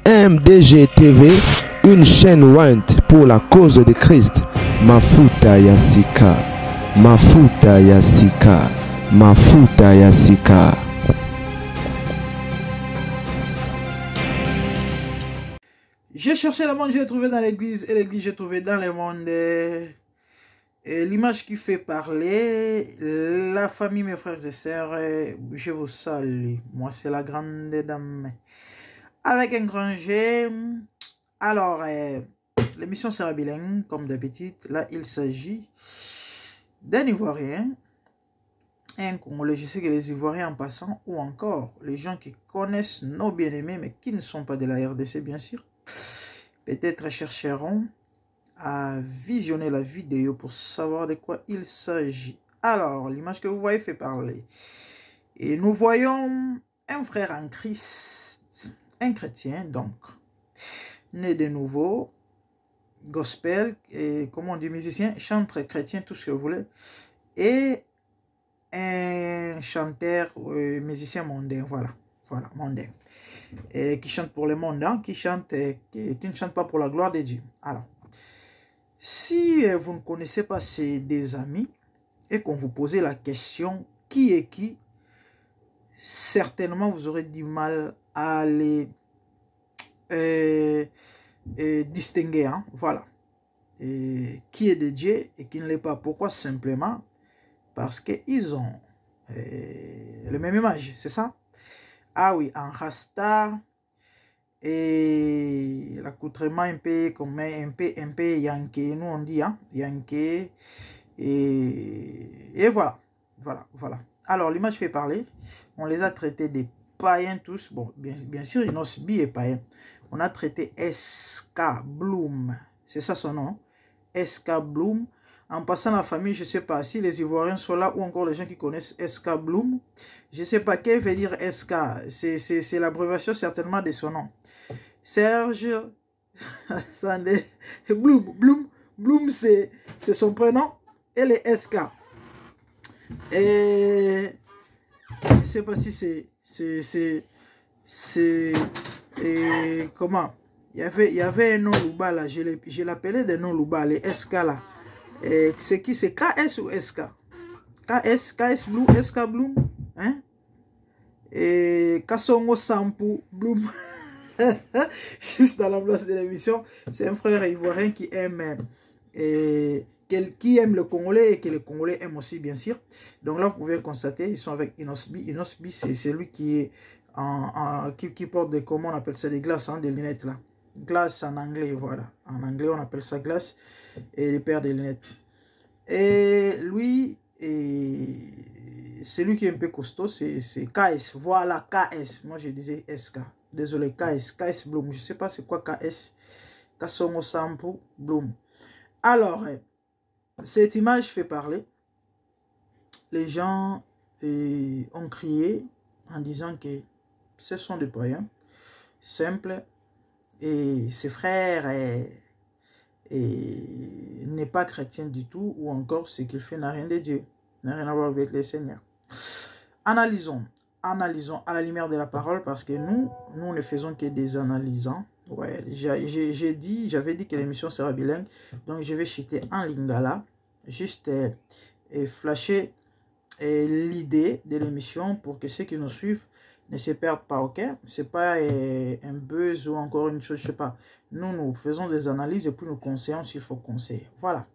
MDG TV, une chaîne Went pour la cause de Christ. Mafuta Yasika, Mafuta Yasika, Mafuta Yasika. J'ai cherché le monde, j'ai trouvé dans l'église, et l'église j'ai trouvé dans le monde. Et l'image qui fait parler, la famille, mes frères et sœurs, je vous salue. Moi, c'est la grande dame. Avec un grand G. Alors, l'émission sera bilingue, comme d'habitude. Là, il s'agit d'un Ivoirien, un Congolais. Je sais que les Ivoiriens en passant, ou encore les gens qui connaissent nos bien-aimés, mais qui ne sont pas de la RDC, bien sûr, peut-être chercheront à visionner la vidéo pour savoir de quoi il s'agit. Alors, l'image que vous voyez fait parler. Et nous voyons un frère en Christ, un chrétien, donc, né de nouveau, gospel, et comme on dit musicien, chanteur chrétien, tout ce que vous voulez, et un chanteur, musicien mondain, voilà, mondain, et qui chante pour le monde, hein, qui ne chante pas pour la gloire de Dieu. Alors, si vous ne connaissez pas ces deux amis et qu'on vous posait la question qui est qui, certainement vous aurez du mal à les distinguer. Hein? Voilà. Qui est de Dieu et qui ne l'est pas. Pourquoi? Simplement parce qu'ils ont la même image, c'est ça? Ah oui, en rasta. Et l'accoutrement un peu comme un peu yankee, nous on dit, hein, yankee, et voilà. Alors l'image fait parler, on les a traités des païens tous, bon, bien sûr, Inosbi est païen, on a traité SK Bloom, c'est ça son nom, SK Bloom. En passant la famille, je ne sais pas si les Ivoiriens sont là ou encore les gens qui connaissent SK Bloom. Je ne sais pas quel veut dire SK. C'est l'abréviation certainement de son nom. Serge. Attendez. Bloom, c'est son prénom. Et les SK. Et je ne sais pas si c'est comment. Il y avait un nom Louba là. Je l'appelais des noms Louba, les SK là. C'est qui? C'est KS ou SK? KS Bloom, SK Bloom, hein? Et Kassongo Sampu Bloom. Juste dans l'ambiance de l'émission, c'est un frère ivoirien qui aime le Congolais et que les Congolais aiment aussi, bien sûr. Donc là, vous pouvez constater, ils sont avec Inosbi. Inosbi, c'est celui qui est qui porte des, comment on appelle ça, des glaces, hein, des lunettes là. Glace en anglais, voilà. En anglais, on appelle ça glace. Et les paires de lunettes. Et lui, celui qui est un peu costaud, c'est KS. Voilà, KS. Moi, je disais SK. Désolé, KS Bloom. Je ne sais pas c'est quoi KS. Kassongo Sampu Bloom. Alors, cette image fait parler. Les gens ont crié en disant que ce sont des païens simples. Et ses frères n'est pas chrétien du tout, ou encore ce qu'il fait n'a rien de Dieu, n'a rien à voir avec le Seigneur. Analysons à la lumière de la parole, parce que nous ne faisons que des analysants. Ouais, j'avais dit que l'émission sera bilingue, donc je vais chuter en lingala, juste flasher l'idée de l'émission pour que ceux qui nous suivent ne se perdent pas, ok? C'est pas un buzz ou encore une chose, je sais pas. Nous faisons des analyses et puis nous conseillons s'il faut conseiller. Voilà.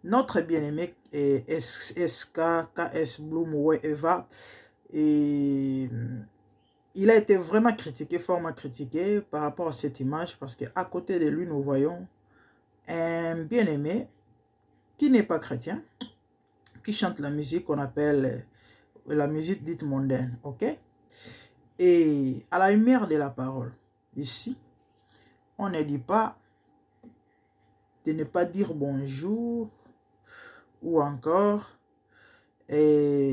Notre bien-aimé SK, KS Bloom, ouais, Eva, et il a été vraiment critiqué, fortement critiqué par rapport à cette image, parce qu'à côté de lui, nous voyons un bien-aimé qui n'est pas chrétien, qui chante la musique qu'on appelle la musique dite mondaine, ok? Et à la lumière de la parole, ici, on ne dit pas de ne pas dire bonjour, ou encore de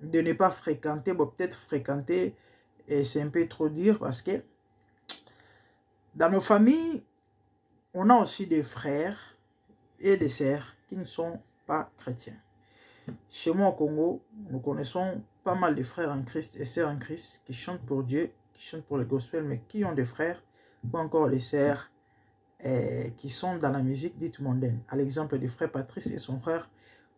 ne pas fréquenter, bon, peut-être fréquenter, et c'est un peu trop dire parce que dans nos familles, on a aussi des frères et des sœurs qui ne sont pas chrétiens. Chez moi au Congo, nous connaissons pas mal de frères en Christ et sœurs en Christ qui chantent pour Dieu, qui chantent pour le gospel, mais qui ont des frères ou encore des sœurs qui sont dans la musique dite mondaine. À l'exemple du frère Patrice et son frère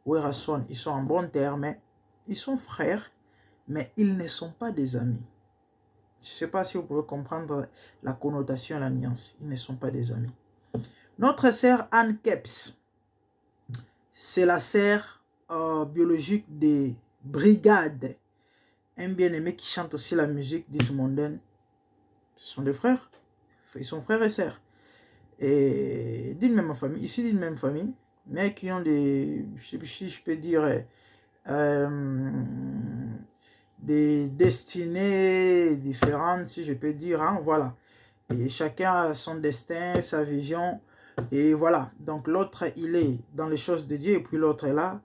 Werason, ils sont en bon terme, mais ils sont frères, mais ils ne sont pas des amis. Je ne sais pas si vous pouvez comprendre la connotation, la nuance. Ils ne sont pas des amis. Notre sœur Anne Keps, c'est la sœur biologique des Brigades. Un bien-aimé qui chante aussi la musique dite mondaine. Ce sont des frères. Ils sont frères et sœurs. Et d'une même famille, ici d'une même famille, mais qui ont des, si je peux dire, des destinées différentes, si je peux dire, hein, voilà. Et chacun a son destin, sa vision, et voilà. Donc l'autre, il est dans les choses de Dieu, et puis l'autre est là.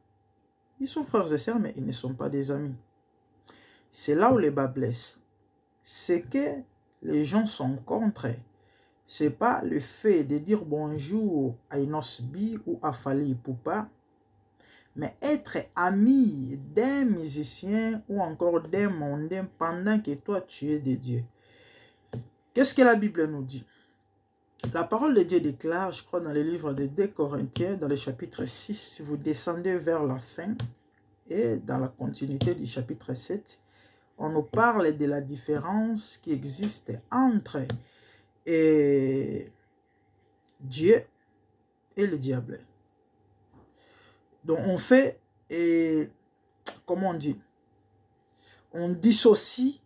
Ils sont frères et sœurs, mais ils ne sont pas des amis. C'est là où les bas blessent. C'est que les gens sont contre. C'est pas le fait de dire bonjour à Inosbi ou à Fali Poupa, mais être ami d'un musicien ou encore d'un mondain pendant que toi tu es de Dieu. Qu'est-ce que la Bible nous dit? La parole de Dieu déclare, je crois dans le livre de 2 Corinthiens, dans le chapitre 6, si vous descendez vers la fin et dans la continuité du chapitre 7, on nous parle de la différence qui existe entre Dieu et le diable. Donc on fait, comment on dit, on dissocie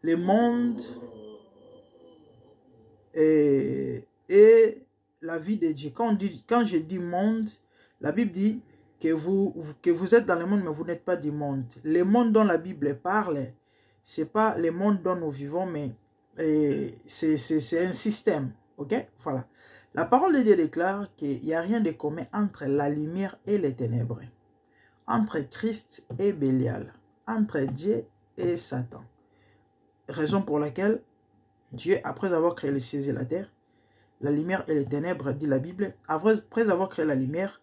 le monde et la vie de Dieu. Quand je dis monde, la Bible dit que vous êtes dans le monde, mais vous n'êtes pas du monde. Le monde dont la Bible parle, ce n'est pas le monde dont nous vivons, mais c'est un système. Ok? Voilà. La parole de Dieu déclare qu'il n'y a rien de commun entre la lumière et les ténèbres, entre Christ et Bélial, entre Dieu et Satan. Raison pour laquelle Dieu, après avoir créé les cieux et la terre, la lumière et les ténèbres, dit la Bible, après avoir créé la lumière,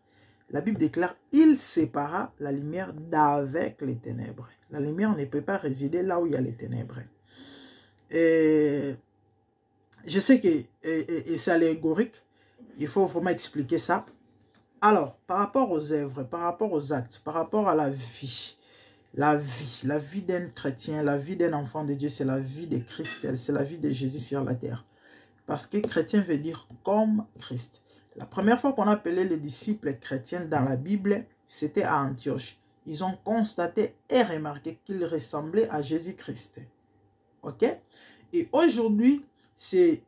la Bible déclare, il sépara la lumière d'avec les ténèbres. La lumière ne peut pas résider là où il y a les ténèbres. Et je sais que c'est allégorique, il faut vraiment expliquer ça. Alors, par rapport aux œuvres, par rapport aux actes, par rapport à la vie d'un chrétien, la vie d'un enfant de Dieu, c'est la vie de Christ, c'est la vie de Jésus sur la terre. Parce que chrétien veut dire comme Christ. La première fois qu'on appelait les disciples chrétiens dans la Bible, c'était à Antioche. Ils ont constaté et remarqué qu'ils ressemblaient à Jésus-Christ. Ok? Et aujourd'hui,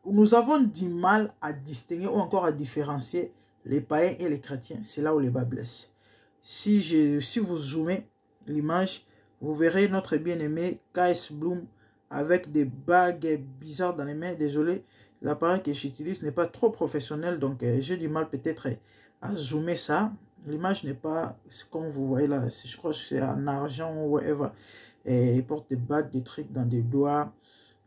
nous avons du mal à distinguer ou encore à différencier les païens et les chrétiens. C'est là où les bas blessent. Si vous zoomez l'image, vous verrez notre bien-aimé K.S. Bloom avec des bagues bizarres dans les mains. Désolé, l'appareil que j'utilise n'est pas trop professionnel, donc j'ai du mal peut-être à zoomer ça. L'image n'est pas comme vous voyez là. Je crois que c'est en argent ou whatever. Et il porte des bagues, des trucs dans des doigts.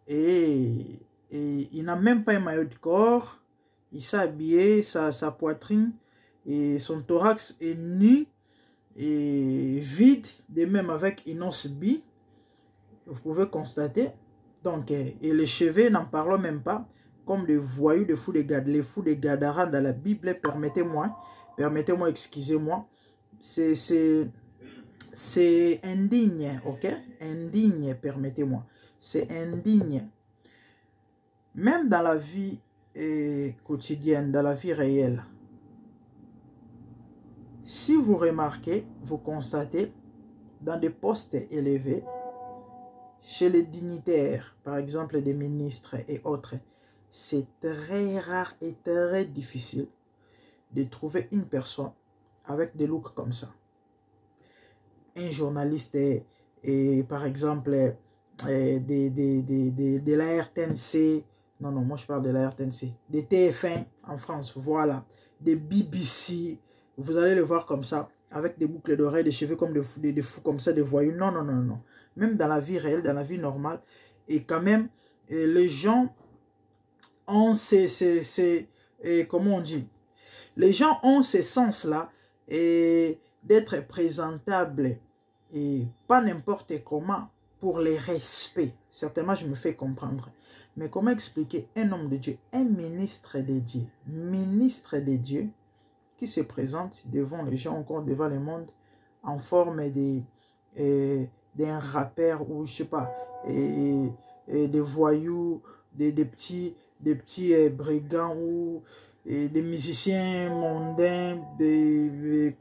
Et il n'a même pas un maillot de corps. Il s'est habillé, sa poitrine et son thorax est nu et vide, de même avec Inosbi. Vous pouvez constater. Donc, et les cheveux, n'en parlons même pas, comme les voyous, les fous de Gadara dans la Bible, permettez-moi, excusez-moi, c'est indigne, ok? Indigne, permettez-moi, c'est indigne. Même dans la vie quotidienne, dans la vie réelle, si vous remarquez, vous constatez, dans des postes élevés, chez les dignitaires, par exemple des ministres et autres, c'est très rare et très difficile de trouver une personne avec des looks comme ça. Un journaliste et par exemple de la RTNC, Non, non, moi je parle de la RTNC. Des TF1 en France, voilà. Des BBC, vous allez le voir comme ça, avec des boucles d'oreilles, des cheveux comme des fous comme ça, des voyous. Non, non, non, non. Même dans la vie réelle, dans la vie normale. Et quand même, les gens ont comment on dit? Les gens ont ces sens-là et d'être présentables et pas n'importe comment pour les respects. Certainement, je me fais comprendre. Mais comment expliquer un homme de Dieu, un ministre de Dieu, qui se présente devant les gens, encore devant le monde, en forme d'un rappeur ou je sais pas, des voyous, des petits brigands ou des musiciens mondains,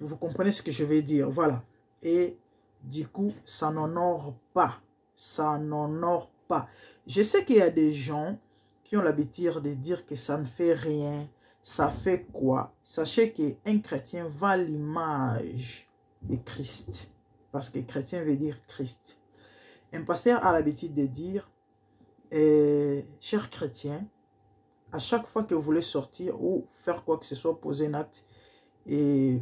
vous comprenez ce que je veux dire, voilà. Et du coup, ça n'honore pas, ça n'honore pas. Je sais qu'il y a des gens qui ont l'habitude de dire que ça ne fait rien, ça fait quoi? Sachez qu'un chrétien va à l'image de Christ, parce que chrétien veut dire Christ. Un pasteur a l'habitude de dire, chers chrétiens, à chaque fois que vous voulez sortir ou faire quoi que ce soit, poser un acte, et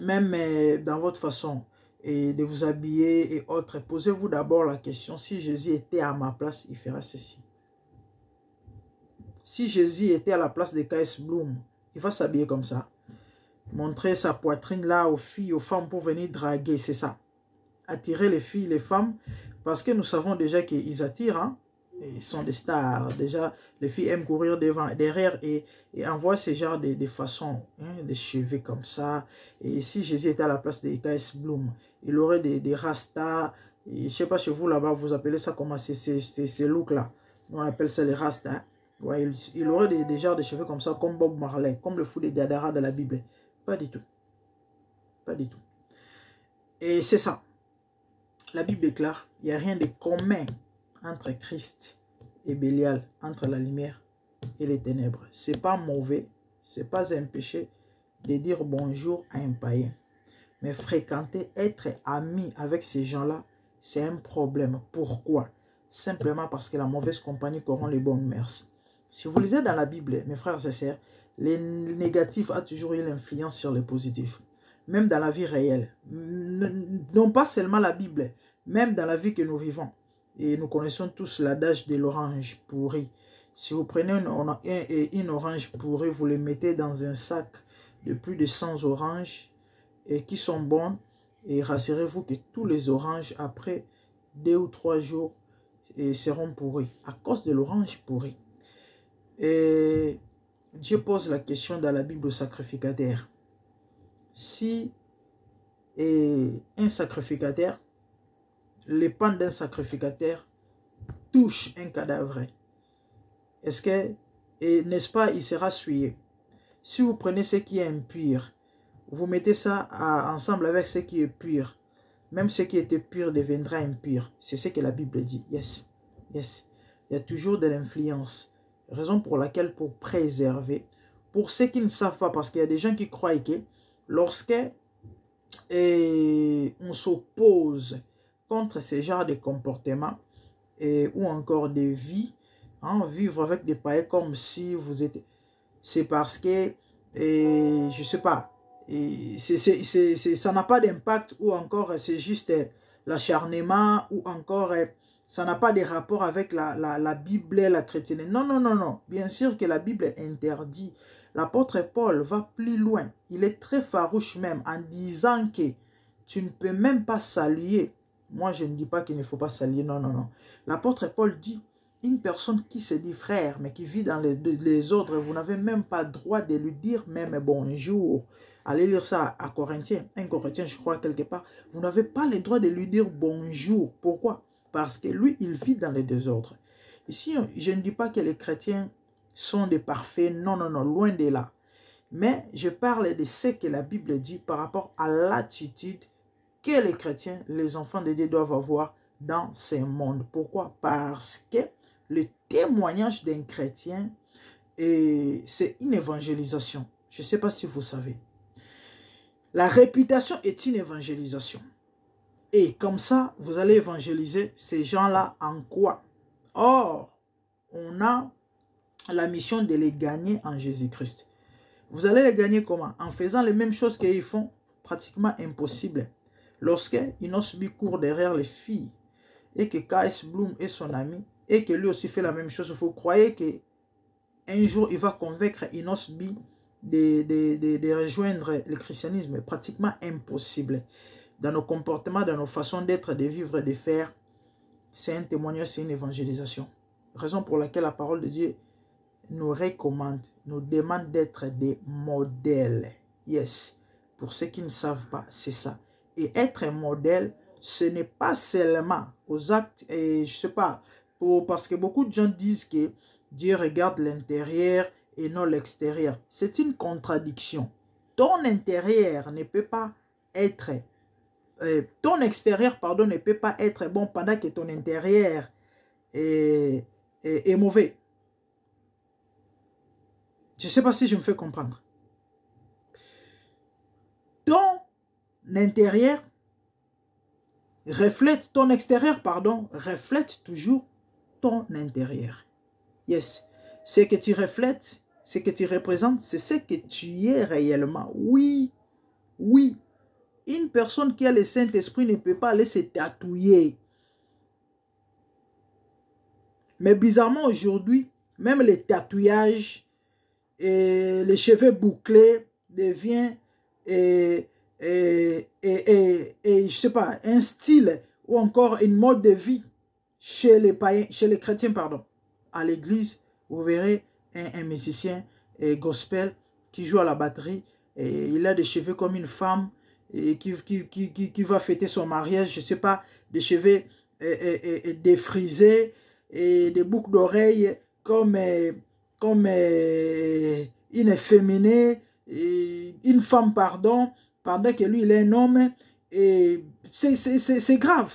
même dans votre façon de vous habiller et autres, posez-vous d'abord la question, si Jésus était à ma place, il ferait ceci. Si Jésus était à la place de K.S. Bloom, il va s'habiller comme ça. Montrer sa poitrine là aux filles, aux femmes pour venir draguer, c'est ça. Attirer les filles, les femmes, parce que nous savons déjà qu'ils attirent, hein. Ils sont des stars. Déjà, les filles aiment courir derrière et envoient ce genre de façons, hein, des cheveux comme ça. Et si Jésus était à la place de K.S. Bloom, il aurait des rastas. Je ne sais pas chez vous là-bas, vous appelez ça comment, ces looks-là. On appelle ça les rastas. Ouais, il aurait des genres de cheveux comme ça, comme Bob Marley, comme le fou des Gadara de la Bible. Pas du tout. Pas du tout. Et c'est ça. La Bible déclare, il n'y a rien de commun entre Christ et Bélial, entre la lumière et les ténèbres. Ce n'est pas mauvais, ce n'est pas un péché de dire bonjour à un païen. Mais fréquenter, être ami avec ces gens-là, c'est un problème. Pourquoi? Simplement parce que la mauvaise compagnie corrompt les bonnes mœurs. Si vous lisez dans la Bible, mes frères et sœurs, les négatifs ont toujours eu l'influence sur les positifs. Même dans la vie réelle. Non pas seulement la Bible, même dans la vie que nous vivons. Et nous connaissons tous l'adage de l'orange pourri. Si vous prenez une orange pourrie, vous les mettez dans un sac de plus de 100 oranges et qui sont bonnes. Et rassurez-vous que tous les oranges, après 2 ou 3 jours, seront pourris à cause de l'orange pourrie. Et Dieu pose la question dans la Bible au sacrificateur. Si un sacrificateur, l'épaule d'un sacrificateur touche un cadavre, est-ce que, n'est-ce pas, il sera souillé? Si vous prenez ce qui est impur, vous mettez ça ensemble avec ce qui est pur, même ce qui était pur deviendra impur. C'est ce que la Bible dit. Yes, yes. Il y a toujours de l'influence. Raison pour laquelle, pour préserver, pour ceux qui ne savent pas, parce qu'il y a des gens qui croient que lorsque on s'oppose contre ce genre de comportements ou encore de vie, hein, vivre avec des païens comme si vous étiez, c'est parce que je sais pas, ça n'a pas d'impact, ou encore c'est juste l'acharnement, ou encore ça n'a pas de rapport avec la Bible, la chrétienne. Non, non, non, non. Bien sûr que la Bible interdit. L'apôtre Paul va plus loin. Il est très farouche même en disant que tu ne peux même pas saluer. Moi, je ne dis pas qu'il ne faut pas saluer. Non, non, non. L'apôtre Paul dit, une personne qui se dit frère, mais qui vit dans les autres, vous n'avez même pas le droit de lui dire même bonjour. Allez lire ça à Corinthiens. Un Corinthien, je crois, quelque part. Vous n'avez pas le droit de lui dire bonjour. Pourquoi? Parce que lui, il vit dans les désordres. Ici, je ne dis pas que les chrétiens sont des parfaits. Non, non, non, loin de là. Mais je parle de ce que la Bible dit par rapport à l'attitude que les chrétiens, les enfants de Dieu doivent avoir dans ce monde. Pourquoi? Parce que le témoignage d'un chrétien, c'est une évangélisation. Je ne sais pas si vous savez. La réputation est une évangélisation. Et comme ça, vous allez évangéliser ces gens-là en quoi? Or, on a la mission de les gagner en Jésus-Christ. Vous allez les gagner comment? En faisant les mêmes choses qu'ils font, pratiquement impossible. Lorsqu'ils ont subi cours derrière les filles, et que K.S. Bloom est son ami, et que lui aussi fait la même chose, vous croyez qu'un jour il va convaincre Inosbi de rejoindre le christianisme? Pratiquement impossible. Dans nos comportements, dans nos façons d'être, de vivre, de faire, c'est un témoignage, c'est une évangélisation. Raison pour laquelle la parole de Dieu nous recommande, nous demande d'être des modèles. Yes. Pour ceux qui ne savent pas, c'est ça. Et être un modèle, ce n'est pas seulement aux actes, et je sais pas, parce que beaucoup de gens disent que Dieu regarde l'intérieur et non l'extérieur. C'est une contradiction. Ton intérieur ne peut pas être, ton extérieur, pardon, ne peut pas être bon pendant que ton intérieur est mauvais. Je ne sais pas si je me fais comprendre. Ton intérieur reflète, ton extérieur, pardon, reflète toujours ton intérieur. Yes. Ce que tu reflètes, ce que tu représentes, c'est ce que tu es réellement. Oui, oui. Une personne qui a le Saint-Esprit ne peut pas aller se tatouer. Mais bizarrement aujourd'hui, même les tatouages et les cheveux bouclés deviennent je sais pas, un style ou encore une mode de vie chez les païens, chez les chrétiens, pardon. À l'église, vous verrez un musicien gospel qui joue à la batterie et il a des cheveux comme une femme et qui va fêter son mariage, je sais pas, des cheveux défrisés et des boucles d'oreilles comme une efféminée, une femme, pardon, pendant que lui, il est un homme. Et c'est grave,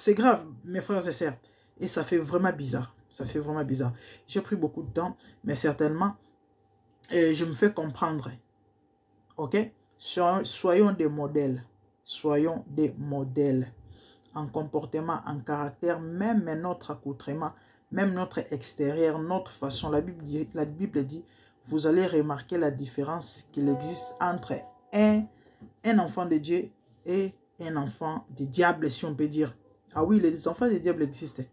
mes frères et sœurs. Et ça fait vraiment bizarre. Ça fait vraiment bizarre. J'ai pris beaucoup de temps, mais certainement, je me fais comprendre. Ok? Soyons des modèles. Soyons des modèles. En comportement, en caractère, même notre accoutrement, même notre extérieur, notre façon. La Bible dit, vous allez remarquer la différence qu'il existe entre un enfant de Dieu et un enfant du diable, si on peut dire. Ah oui, les enfants du diable existent.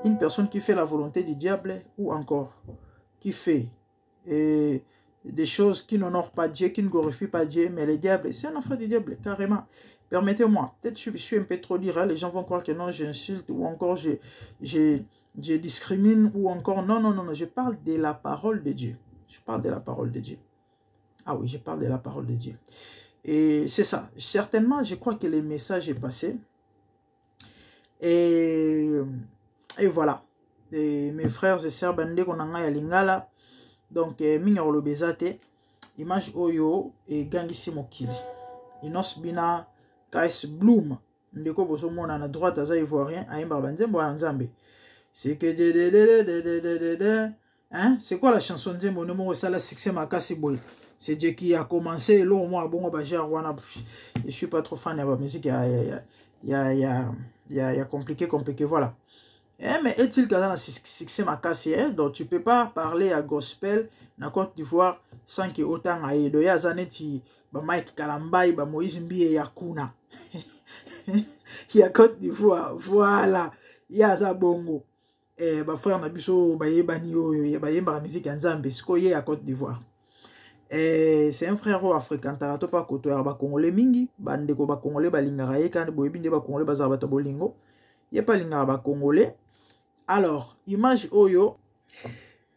Une personne qui fait la volonté du diable ou encore qui fait des choses qui n'honorent pas Dieu, qui ne glorifient pas Dieu, mais le diable, c'est un enfant du diable, carrément. Permettez-moi, peut-être je suis un peu trop dur, hein, les gens vont croire que non, j'insulte ou encore je discrimine ou encore non, je parle de la parole de Dieu. Je parle de la parole de Dieu. Ah oui, je parle de la parole de Dieu. Et c'est ça. Certainement, je crois que le message est passé. Et voilà. Et mes frères et sœurs, bande qu'on a ya lingala. Donc, minga olobezate, image oyo et gangisi mokili. Inos bina K.S. Bloom. Ndeko boso mona na droite aza ivoirien, aimba banzembo ya nzambe. C'est que hein? C'est quoi la chanson de mon nom? Ça la succès makasi boy. C'est Dieu qui a commencé. Là, moi, bon, je suis pas trop fan de la musique. Il y a compliqué, voilà. Mais est-il qu'il y a un succès makasi? Donc, tu peux pas parler à gospel dans Côte d'Ivoire sans qu'il y ait autant à aider. Il y a Zanetti, Mike Kalambaï, Moïse Mbi et Yakuna. Il y a Côte d'Ivoire. Voilà. Il y a Zabongo. Frère Nabiso, Bayebani, Bayemba musique en Zambie, Skoye à Côte d'Ivoire. C'est un frère africain, Tarato pa koto ya ba Congolais mingi, bandeko ba Congolais ba lingara ye kan boyebinde ba Congolais bazaba ta bolingo. Ye pa lingara ba Congolais. Alors, image oyo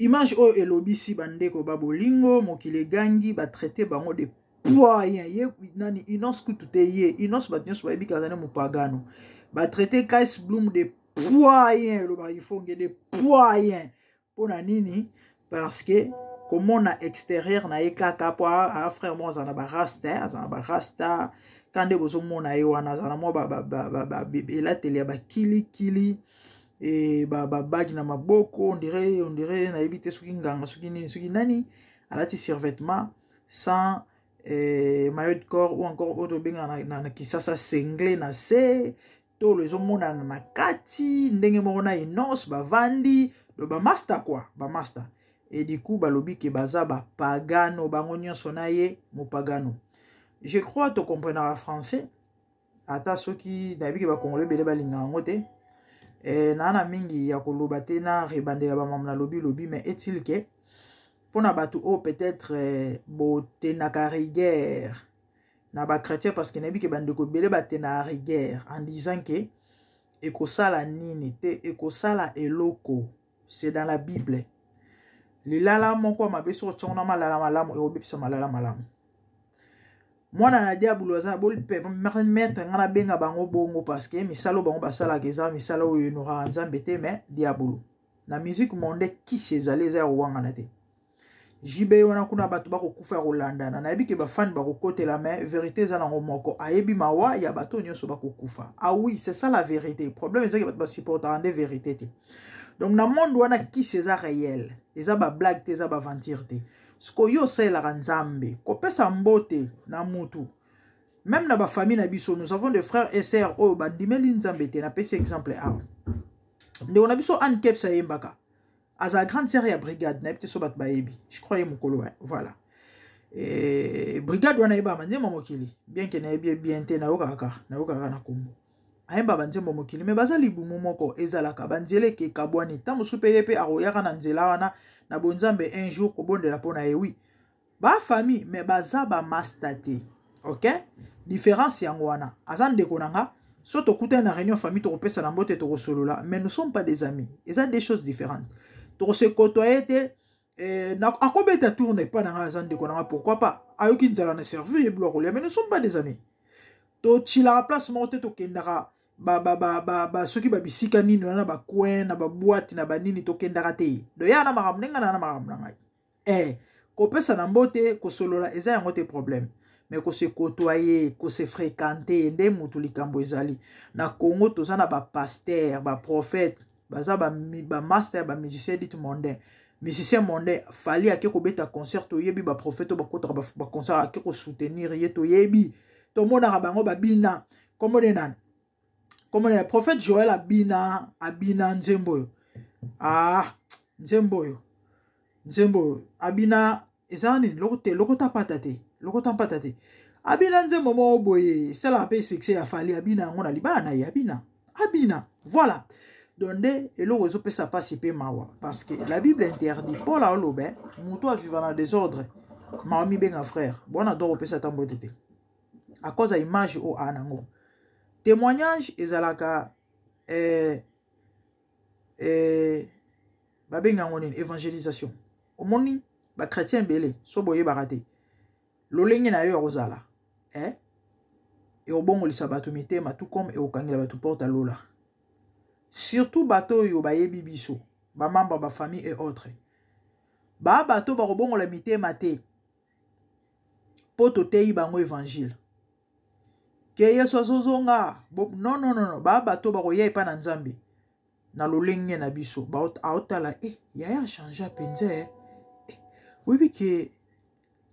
elobisi bandeko ba bolingo, mokile gangi ba traiter bango de poyen. Ye nani inos kutute ye, inos ba nyos ba bika zane mupagano. Ba traiter K.S. Bloom de poyen, lo ba ifonge de poyen. Pona nini? Parce que comme on a extérieur na ekaka po a frère moi za na ba rasta quand de bozo mona e wana za na mo ba la télé ba kili et ba bag na maboko on dirait na ebité suki nganga suki nani alati survêtement sans maillot de corps ou encore autre benga na kisasa sengle na se to les mona na kati ndenge mona inos ba vandi do ba master quoi ba master. et du coup balobi ke baza ba pagano bango nyonso na ye mo pagano. Je crois to comprendre français ata soki nayebi ke ba congolais bele balinga yango te na mingi ya koloba te na rebandela ba mamna lobi mais est-il que pona batu o peut-être botenaka rigueur na ba chrétien parce que nayebi ke bandeko bele batena rigueur en disant que ekosala nini te ekosala eloko. C'est dans la Bible. Lilala moko mabeso tshona malala malamu eobipisa malala malamu. Mwana na diabolo aza bol pe mettre ngana benga bango bongo parce que misalo bango basala keza misalo oyo nora nzambe te mais diabolo. Na musique monde qui sezali za wanga na te. Jibe wana kuna batu bako kufa Rolanda na yebi ke ba fan bako kotela mais vérité za nango moko ayebi mawa ya bato nyonso bako kufa. Ah oui, c'est ça la vérité. Le problème c'est que batu ba supporter des vérités te. Donc dans le monde wana qui c'est ça réel. Eza ba blague te, eza ba aventure te. Sko yo c'est la nzambe. Ko pesa mbote na mutu. Même na ba famille na biso, nous avons des frères et sœurs oh bandimeli nzambe te na pesa exemple a. Nde on a biso an kepsa yembaka. À sa grande série à brigade, n'a pas été bat baebi. Je croyais mon colo, voilà. Et brigade wana eba manje momokili. Bien que na bien te na okaka na kombo. Ayemba banje momokili mais bazali bumu moko ezalaka banzele ke kabwani tamu supeye pe aroyaka na nzela wana na bonzambe un jour ko bondela pona oui. Ba famille mais baza ba mastate. OK? Différence yango wana. Azande konanga soto kuta na réunion famille to pesa na mbote to solola mais nous sommes pas des amis. Ils ont des choses différentes. To se côtoyer te na akobeta tourner pas dans azande konanga pourquoi pas ayoki nzala na servir et bloc mais nous sommes pas des amis. To chila place monte to kendara ba soki ba bisika nini na ba coin na ba boîte na ba nini to kendara te. Do ya na makamnenga na makamnanga. Ko pesa na mbote ko solola eza yango te problème. Mais ko se côtoyer, ko se fréquenter nde mutu likambo ezali. Na Congo toza na ba pasteur, ba prophète, baza ba master, ba musicien dit mondain. Musicien mondain fali ake ko beta concert to yebi ba prophète ba kota ba concert ake ko soutenir ye to yebi. To mona bango ba bina. Comme le prophète Joël abina nzembo. Ah, nzembo abina ezani lokota patate. Lokota patate. Abina nzembo mo boye, c'est la paix succès a fali abina ngona libala na abina. Voilà. Donde et le réseau peut ça participer mawa parce que la Bible interdit Paul a lobe muto a vivre dans désordre. Mami benga frère. Bona do peut ça tambotete. À cause de l'image au anango. Témoignage ezalaka babenga ngoni évangélisation. Au moni ba chrétien belé so boye barate. Lolenge na yo ozala. Et au bon li sabato mitema tout comme et au kangela batu porte à lola. Surtout bato yo bayebi biso, ba membre ba famille et autres. Ba bato ba robongo la mitema te. Poto tei bango évangile. Que yeso azozonga non ba bato ba roye pa na nzambe na lolenge na biso ba aotala ya changer penze oui que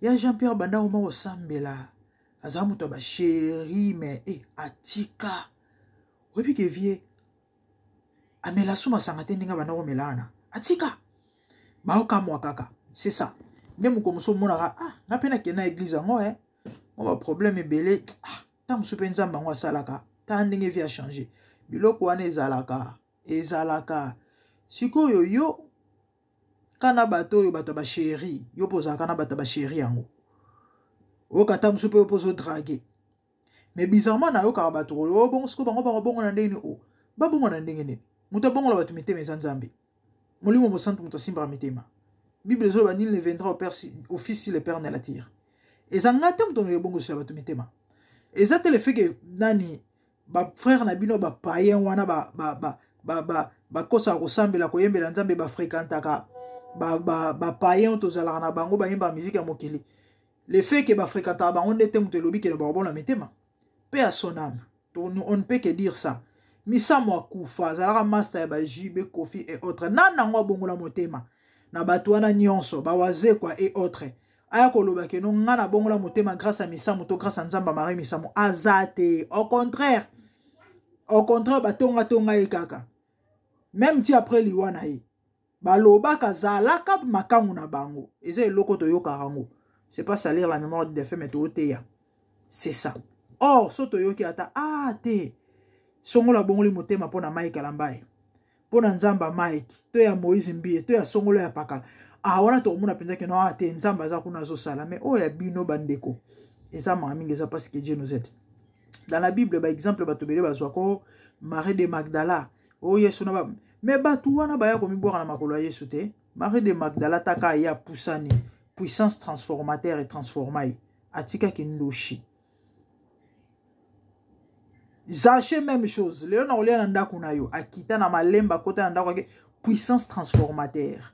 ya Jean-Pierre banda o mo sambela azamu to ba chéri mais atika oui que vie amela suma sangate ndinga banda o melana atika ba okamwa kaka c'est ça ndemu ko muso monaka na pena ke na église ngo on va problème belé tam supenza mbango salaka ta ndenge via changer biloko wana ezalaka sikoyo yo kana bato yo bato ba chéri yo poza kana bato ba chéri yango o kata musupe pozo draguer mais bizarrement na yo ka bato yo bon siko bango ba bongo na ndenge ba bongo na ndenge ne muto bongo la bato mitema nzambe molimo mo santo muto simba mitema bible zo ba nil ne viendra au fils si le père ne l'attire ezangata muto no bongo sur bato mitema. Et ça te le fait que nani ba frère na bino ba païen wana ba kosa ressemble la koyembe la nzambe ba fréquentaka ba païen to zala na bango ba yemba musique ya mokili. Le fait que ba fréquentaka bango ndete muto lobi ke ba bon la metema. Paix à son âme. On ne peut que dire ça. Misa mo kufa zala master ba JB Kofi et autres. Nana ngo bongo la motema. Na batwana nyonso ba waze kwa et autres. Aya koloba ke no ngana bongo la motema grâce à misa moto grâce à nzamba Marie misa mo azate au contraire batonga ekaka même ti après liwana baloba kazalaka makangu na bango eza eloko toyoka rango. C'est pas salir la mémoire des faits mais toteya. C'est ça. Or soto yoki ata te songola bongoli motema pona Mike Alambaye. Pona nzamba Mike, to ya Moïse Mbie, to ya songolo ya pakala. Wana to muna penza ke no te nzamba za kuna zo sala mais ya bino bandeko. Eza mingi eza parce que Dieu nous aide. Dans la Bible par exemple batobele bazwako Marie de Magdala. Yesu na ba mais batu wana baya ko mibora na makolo ya Yesu te. Marie de Magdala taka ya pusani, puissance transformateur et transformaille. Atika kindoshi. Zaché même chose. Léon Orléans nanda kunayo. Akita na malemba kota nanda kwa puissance transformateur.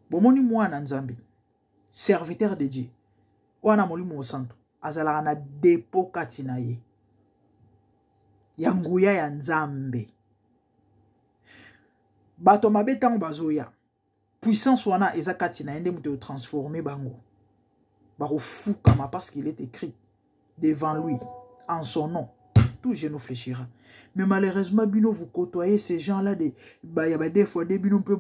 Bomoni mwana nzambi. Serviteur de Dieu. Wana molimo santo. Azala na depo katina ye. Yanguya ya nzambe. Bato mabe tango bazoya. Puissance wana eza katina ende mute transformer bango. Baro fou kama parce qu'il est écrit devant lui en son nom. Tout genou fléchira. Mais malheureusement, bino vous côtoyez ces gens-là y a des fois des bino peu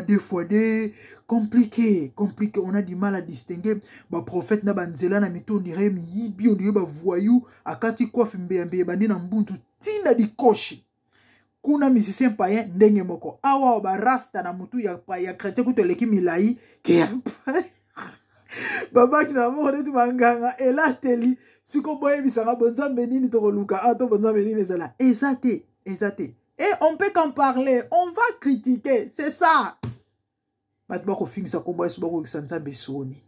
des fois des compliqué. On a du mal à distinguer. Ba prophète na banzela na mito ndire mi bi on dirait ba voyou akati coiffe mbembe bandi na mbuntu tina di koshi. Kuna musicien païen ndenge moko. Awa ba rasta na mutu ya chrétien kuteleki milai ke Baba qui n'a pas de manganga et là teli siko boye bisanga bonza menini to luka ato bonza menini zala ezate et on peut qu'en parler, on va critiquer, c'est ça. Maintenant qu'on finit ça combat sur bako sansa besoni.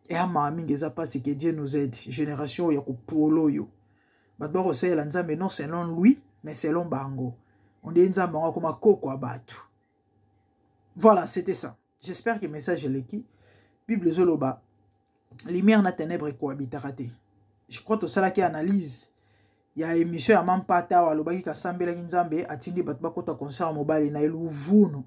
Et à ma mingi ça passe que Dieu nous aide, génération ya ko polo yo. Maintenant on sait la nzambe non selon lui mais selon bango. On dit nzambe on comme koko abatu. Voilà, c'était ça. J'espère que le message est l'équipe. Bible Zoloba. Lumière na ténèbres cohabitaraté. Je crois que c'est ça qui analyse. Il y a une émission à Mampata ou à l'Obaki Kassambela Nzambe. Atindi Batbakota concert mobile na Eluvuno.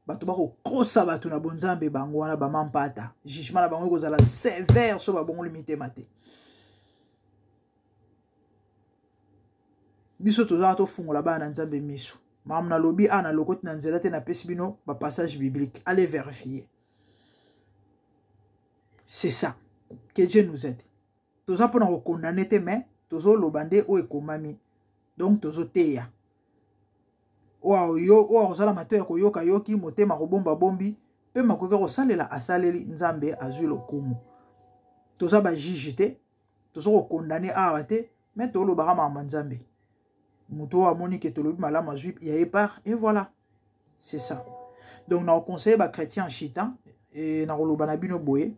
Batubako Krosa Batu na Bonzambe Bangwana ba Mampata. Jugement la Bango Kozala sévère sur Babon limité maté. Biso toza to fungo la ba na Nzambe miso. Mamna lobi ana lokoti na nzela te na pesibino ba passage biblique. Allez vérifier. C'est ça. Que Dieu nous aide. Toza pona ko condamner te mais tozo lobande o ekomami. Donc tozo teya. O ozala mato ko yoka yoki motema ko bomba bombi pe makoka ko salela asaleli nzambe azwi lokumu. Toza ba jijite, tozo ko condamner awa te mais to lobaka ma nzambe. Mouto a monique to lobi malama zui ya épar et voilà. C'est ça. Donc na conseiller ba chrétien chita et na loba na bino boye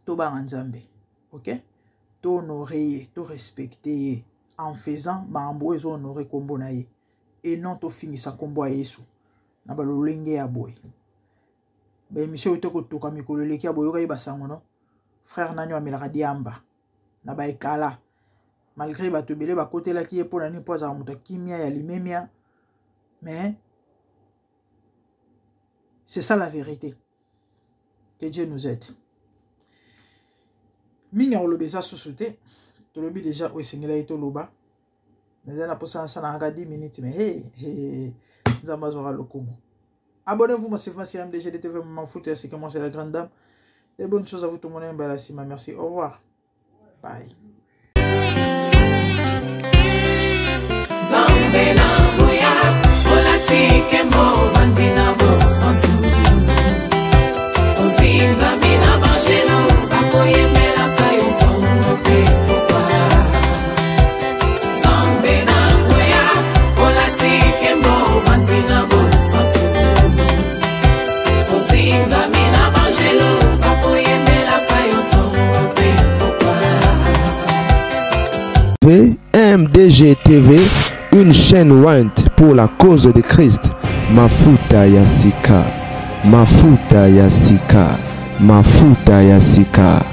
to ba nzambe. OK? To honorer, to respecter en faisant ba ambo ezo honorer kombo na ye et non to finisa kombo a Yesu. Na ba lolenge ya boye. Ba émission to ko toka mikolo leki ya boye ka ba sango no. Frère nanyo amelaka diamba. Na ba ekala. Malgré bato belé ba côté là qui est pour la nuit pas à muta kimia ya limemia mais c'est ça la vérité. Que Dieu nous aide. Minga olobeza sosute to lobi déjà o sengela ito loba nazana posa sana nga 10 minutes mais hey nzamba zora lokumu. Abonnez-vous ma c'est facile MDG de TV m'en foutre c'est comment c'est la grande dame. Et bonnes choses à vous tout le monde Balasima merci au revoir. Bye. Zambe na moya, olatike mo vandina bo santu. Ozinga mina bajeno, akoye mela kayo tongo pe popa. Zambe na moya, olatike mo vandina bo santu. Ozinga mina bajeno, akoye mela kayo tongo pe popa. MDG TV, une chaîne Went pour la cause de Christ. Mafuta Yasika, Mafuta Yasika, Mafuta Yasika.